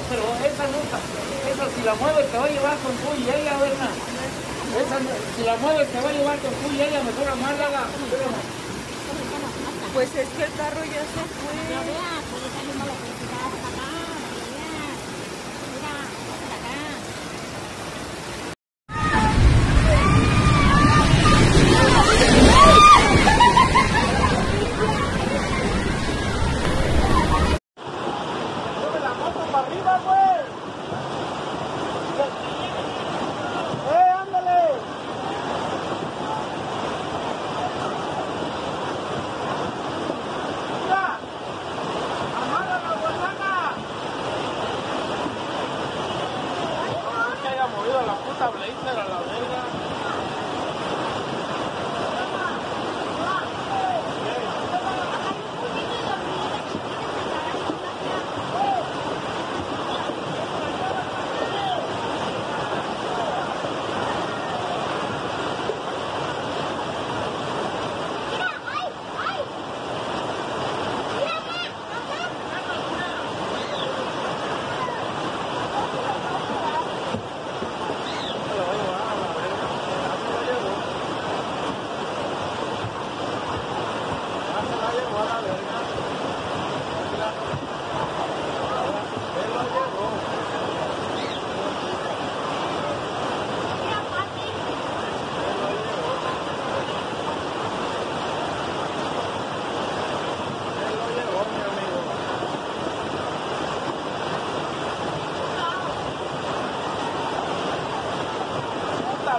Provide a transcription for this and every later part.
pero esa no, esa si la mueves te va a llevar con tú y ella, ¿verdad? Esa, si la mueves te va a llevar con tú y ella, mejor amárrala. Pues es que el carro ya se fue. Ya veas, puede salir una electricidad hasta acá, María. Mira, hasta acá. ¡Sube la moto para arriba, güey! ¡Ándale! ¡Mira! ¡Amarra la guardana! No que haya movido la puta Blazer a la verga.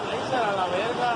Blazer a la verga.